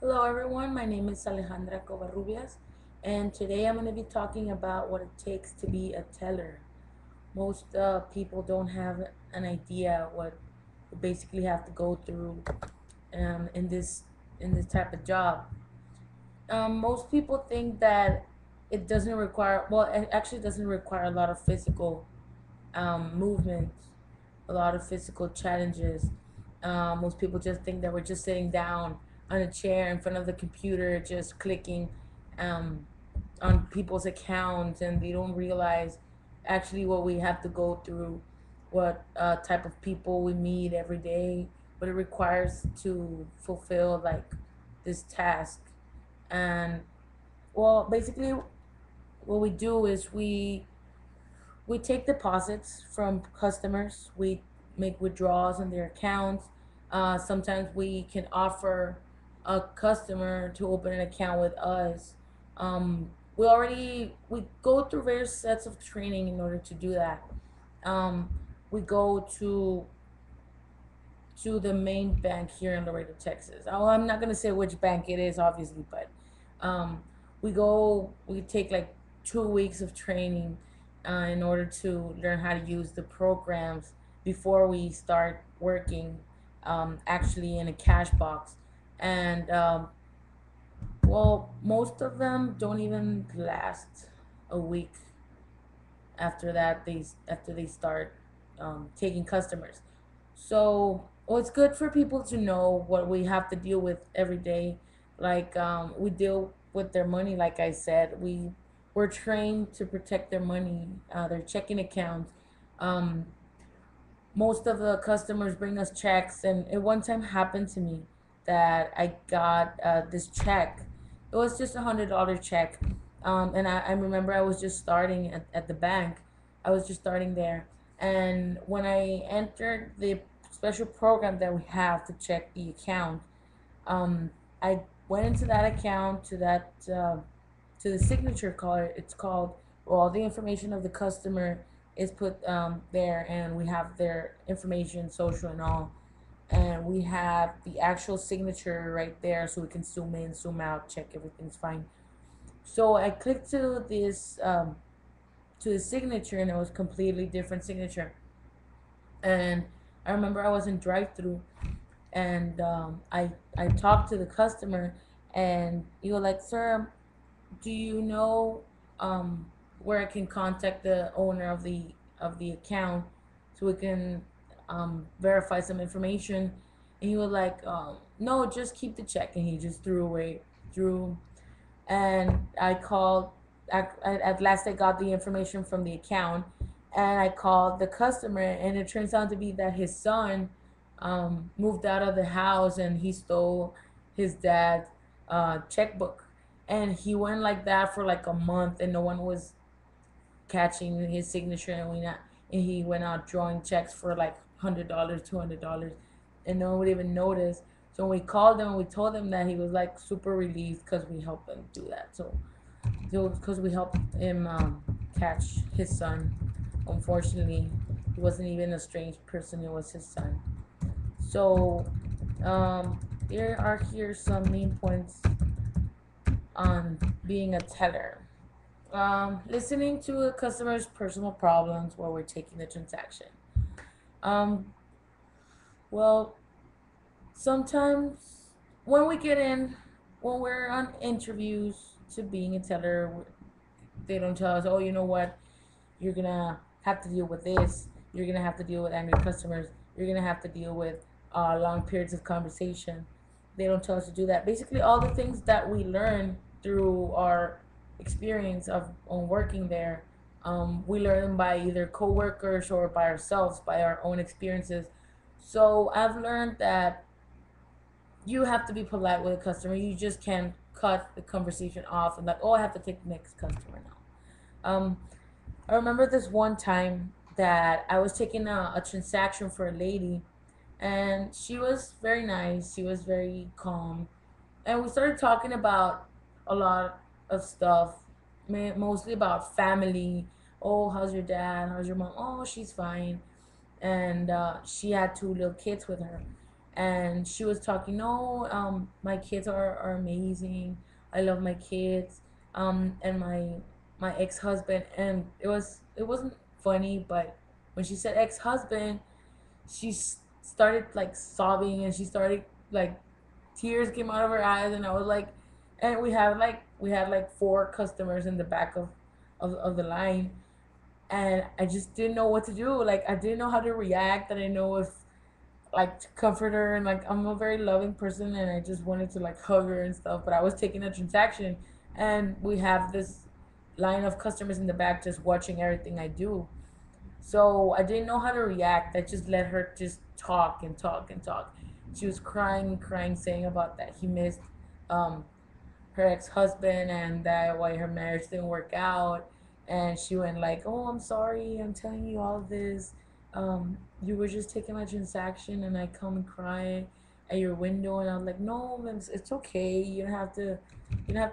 Hello everyone, my name is alekova0823's, and today I'm going to be talking about what it takes to be a teller. Most people don't have an idea what you basically have to go through in this type of job. Most people think that it doesn't require, well, it actually doesn't require a lot of physical movement, a lot of physical challenges. Most people just think that we're just sitting down on a chair in front of the computer, just clicking um, on people's accounts, and they don't realize actually what we have to go through, what type of people we meet every day, what it requires to fulfill like this task. And well, basically, what we do is we take deposits from customers. We make withdrawals on their accounts. Sometimes we can offer a customer to open an account with us. We go through various sets of training in order to do that. Um, we go to the main bank here in Laredo, Texas. Oh, I'm not gonna say which bank it is, obviously, but um, we take like 2 weeks of training in order to learn how to use the programs before we start working actually in a cash box. And well, most of them don't even last a week after they start taking customers. So, well, it's good for people to know what we have to deal with every day. Like we deal with their money. Like I said, we're trained to protect their money, their checking accounts. Um, Most of the customers bring us checks, and it one time happened to me that I got this check. It was just $100 check, and I remember I was just starting at the bank. I was just starting there, and when I entered the special program that we have to check the account, um, I went into that account to the signature card. It's called where all the information of the customer is put there, and we have their information, social, and all. And we have the actual signature right there, so we can zoom in, zoom out, check everything's fine. So I clicked to the signature, and it was completely different signature. And I remember I was in drive-through, and I talked to the customer, and he was like, "Sir, do you know um, where I can contact the owner of the account so we can verify some information?" And he was like, "No, just keep the check," and he just threw. And I called. At last, I got the information from the account, and I called the customer, and it turns out to be that his son moved out of the house, and he stole his dad's checkbook, and he went like that for like a month, and no one was catching his signature, and he went out drawing checks for like $100, $200, and no one would even notice. So when we called him and we told him that, he was like super relieved because we helped him do that. So because we helped him catch his son. Unfortunately, he wasn't even a strange person; it was his son. So there are here some main points on being a teller. Listening to a customer's personal problems while we're taking the transaction. Um, well, sometimes when we get in, when we're on interviews to being a teller, they don't tell us, oh, you know what, you're gonna have to deal with this. You're gonna have to deal with angry customers. You're gonna have to deal with long periods of conversation. They don't tell us to do that. Basically, all the things that we learn through our experience of on working there, we learn them by either coworkers or by ourselves, by our own experiences. So I've learned that you have to be polite with a customer. You just can't cut the conversation off and like, oh, I have to take the next customer now. I remember this one time that I was taking a transaction for a lady, and she was very nice. She was very calm, and we started talking about a lot of stuff, mostly about family. Oh, how's your dad? How's your mom? Oh, she's fine. And she had two little kids with her, and she was talking, no, my kids are amazing, I love my kids, and my ex-husband. And it wasn't funny, but when she said ex-husband, she started like sobbing, and she started like tears came out of her eyes. And I was like, and we had like four customers in the back of the line, and I just didn't know what to do. Like, I didn't know how to react. I didn't know if like to comfort her. And like, I'm a very loving person, and I just wanted to like hug her and stuff, but I was taking a transaction, and we have this line of customers in the back just watching everything I do. So I didn't know how to react. I just let her just talk and talk and talk. She was crying and crying, saying about that he missed um, her ex-husband, and that why her marriage didn't work out. And she went like, oh, I'm sorry, I'm telling you all this, you were just taking my transaction, and I come and cry at your window. And I was like, no, it's okay, you don't have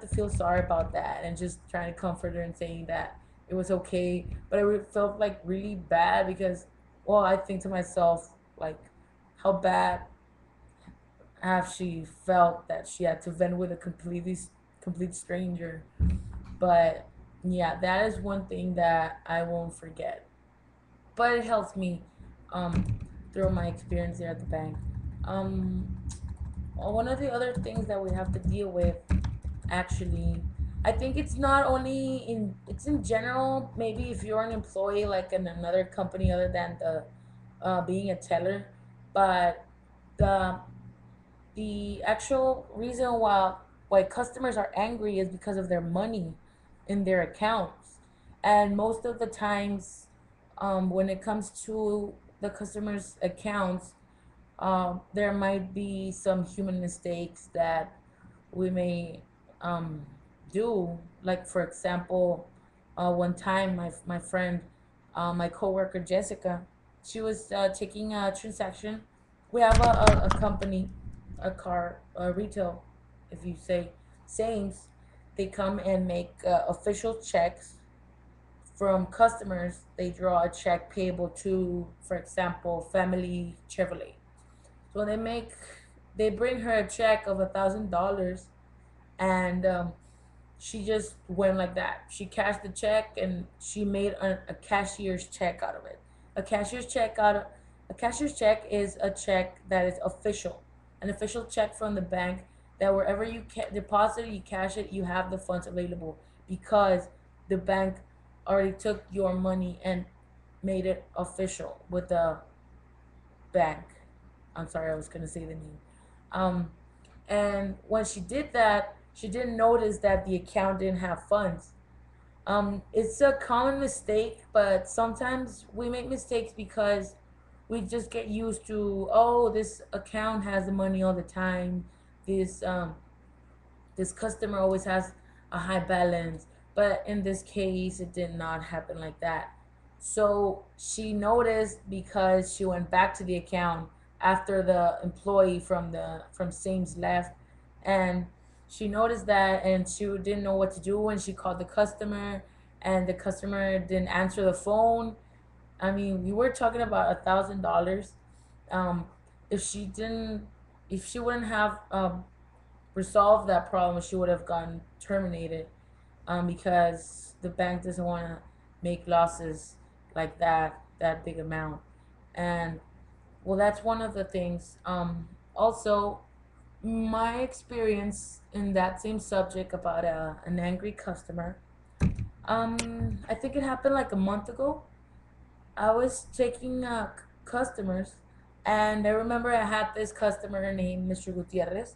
to feel sorry about that. And just trying to comfort her and saying that it was okay. But felt like really bad because, well, I think to myself, like, how bad have she felt that she had to vent with a complete stranger. But yeah, that is one thing that I won't forget. But it helps me um, through my experience there at the bank. Um, One of the other things that we have to deal with, actually, I think it's not only it's in general. Maybe if you're an employee like in another company other than the being a teller, but the the actual reason why customers are angry is because of their money in their accounts. And most of the times, when it comes to the customers accounts, there might be some human mistakes that we may um, do. Like, for example, one time my friend, my coworker Jessica, she was taking a transaction. We have a company, a car, a retail, if you say, Sames. They come and make official checks from customers. They draw a check payable to, for example, Family Chevrolet. So they bring her a check of $1,000, and she just went like that. She cashed the check, and she made a cashier's check out of it. A cashier's check out of a cashier's check is a check that is official, an official check from the bank, that wherever you deposit it, you cash it, you have the funds available because the bank already took your money and made it official with the bank. I'm sorry, I was gonna say the name. Um, and when she did that, she didn't notice that the account didn't have funds. It's a common mistake, but sometimes we make mistakes because we just get used to, oh, this account has the money all the time. This this customer always has a high balance. But in this case, it did not happen like that. So she noticed because she went back to the account after the employee from Sames left, and she noticed that, and she didn't know what to do. And she called the customer, and the customer didn't answer the phone. I mean, we were talking about $1,000. Um, if she didn't, if she wouldn't have resolved that problem, she would have gotten terminated, because the bank doesn't want to make losses like that big amount. And well, that's one of the things. Also, my experience in that same subject about an angry customer. I think it happened like a month ago. I was taking customers, and I remember I had this customer named Mr. Gutierrez,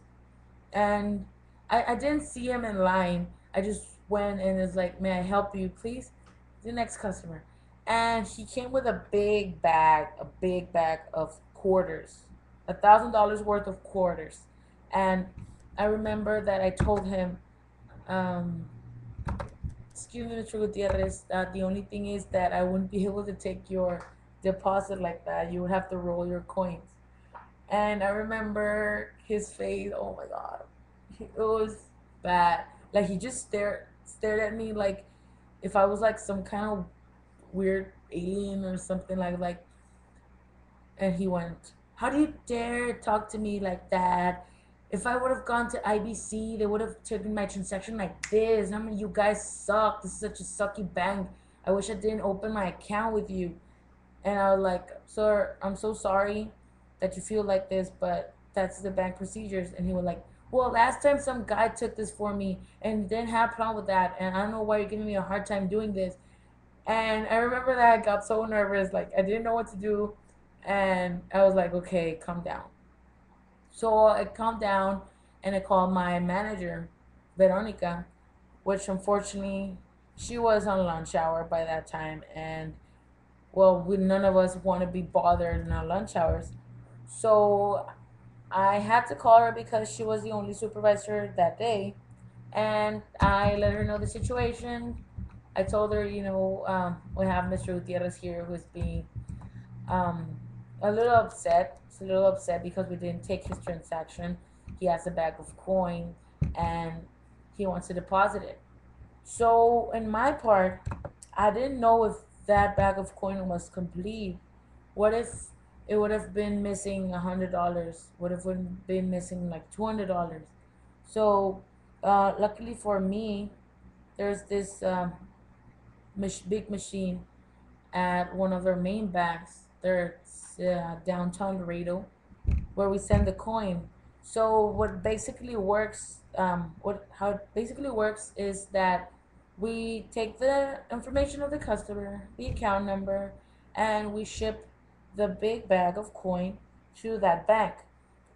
and I didn't see him in line. I just went and was like, "May I help you, please?" The next customer, and he came with a big bag of quarters, $1,000 worth of quarters. And I remember that I told him, um, "Excuse me, Mr. Gutierrez. The only thing is that I wouldn't be able to take your deposit like that. You would have to roll your coins." And I remember his face. Oh my god, it was bad. Like, he just stared at me like if I was like some kind of weird alien or something like. And he went, How do you dare talk to me like that? If I would have gone to IBC, they would have taken my transaction like this. I mean, you guys suck. This is such a sucky bank. I wish I didn't open my account with you. And I was like, sir, I'm so sorry that you feel like this, but that's the bank procedures. And he was like, well, last time some guy took this for me and didn't have a problem with that. And I don't know why you're giving me a hard time doing this. And I remember that I got so nervous, like I didn't know what to do. And I was like, okay, calm down. So I calmed down and I called my manager, Veronica, which unfortunately she was on lunch hour by that time. And well, we none of us want to be bothered in our lunch hours. So I had to call her because she was the only supervisor that day, and I let her know the situation. I told her, we have Mr. Gutierrez here who's being um, a little upset. He's a little upset because we didn't take his transaction. He has a bag of coin, and he wants to deposit it. So in my part, I didn't know if that bag of coin was complete. What if it would have been missing $100? Would have been missing like $200? So luckily for me, there's this big machine at one of our main banks. There's downtown Laredo, where we send the coin. So what basically works, what how it basically works is that we take the information of the customer, the account number, and we ship the big bag of coin to that bank.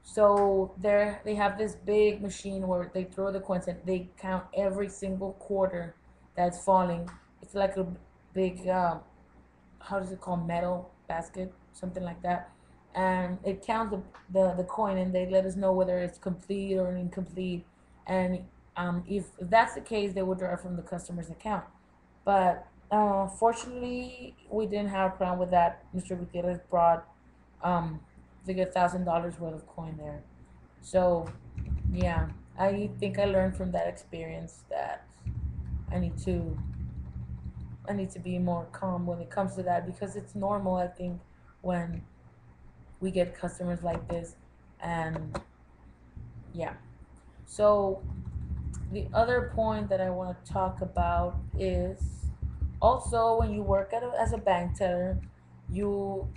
So there they have this big machine where they throw the coins and they count every single quarter that's falling. It's like a big how does it called, metal basket, something like that, and it counts the coin and they let us know whether it's complete or incomplete. And if that's the case, they will draw from the customer's account. But fortunately we didn't have a problem with that. Mr. Gutierrez brought like $1,000 worth of coin there. So yeah, I think I learned from that experience that i need to I need to be more calm when it comes to that, because it's normal, I think, when we get customers like this. And yeah. So the other point that I want to talk about is also when you work as a bank teller, you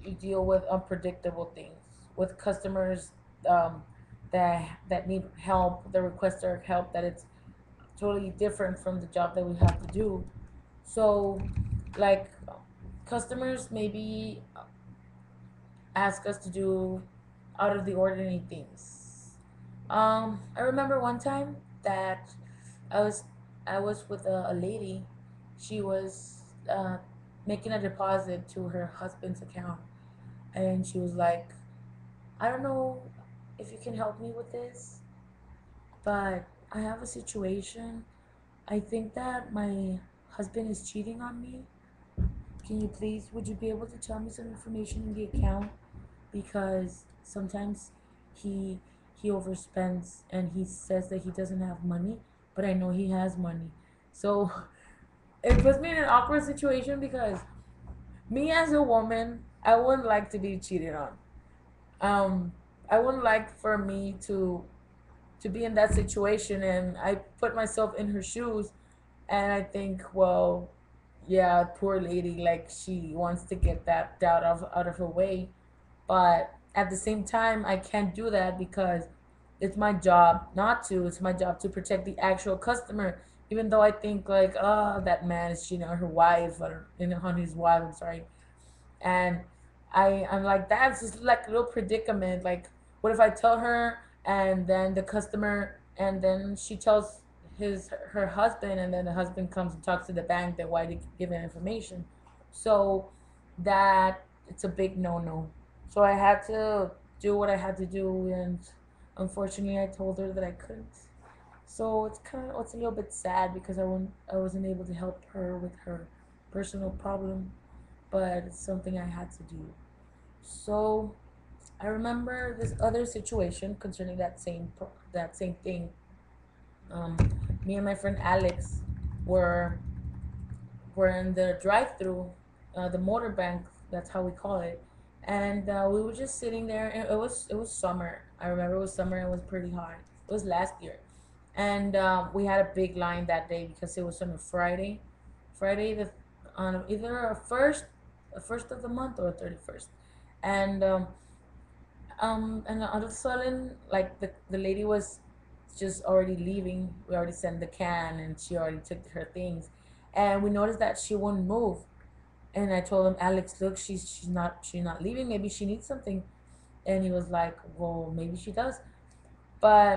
you deal with unpredictable things with customers that need help, that request our help, that it's totally different from the job that we have to do. So, like, customers maybe ask us to do out of the ordinary things. I remember one time that I was I was with a lady. She was making a deposit to her husband's account, and she was like, "I don't know if you can help me with this, but I have a situation. I think that my husband is cheating on me. Can you please, would you be able to tell me some information in the account? Because sometimes he he overspends and he says that he doesn't have money, but I know he has money." So it puts me in an awkward situation because me as a woman, I wouldn't like to be cheated on. Um, I wouldn't like for me to be in that situation, and I put myself in her shoes, and I think, well, yeah, poor lady, like she wants to get that doubt out of her way. But at the same time, I can't do that because it's my job not to. It's my job to protect the actual customer. Even though I think like, oh, that man is cheating on her wife or on his wife. I'm sorry. And I'm like, that's just like a little predicament. Like, what if I tell her and then the customer, and then she tells her husband, and then the husband comes and talks to the bank that why they give that information. So that it's a big no. So I had to do what I had to do, and unfortunately I told her that I couldn't. So it's a little bit sad because I wasn't able to help her with her personal problem, but it's something I had to do. So I remember this other situation concerning that same thing. Um, Me and my friend Alex were were in the drive-through, the motor bank. That's how we call it. and we were just sitting there. And it was summer. I remember it was summer. It was pretty hot. It was last year, and we had a big line that day because it was on a Friday, Friday the on either a first of the month or a 31st, and all of a sudden, like the lady was just already leaving. We already sent the can, and she already took her things, and we noticed that she wouldn't move. And I told him, Alex, look, she's not leaving. Maybe she needs something. And he was like, well, maybe she does. But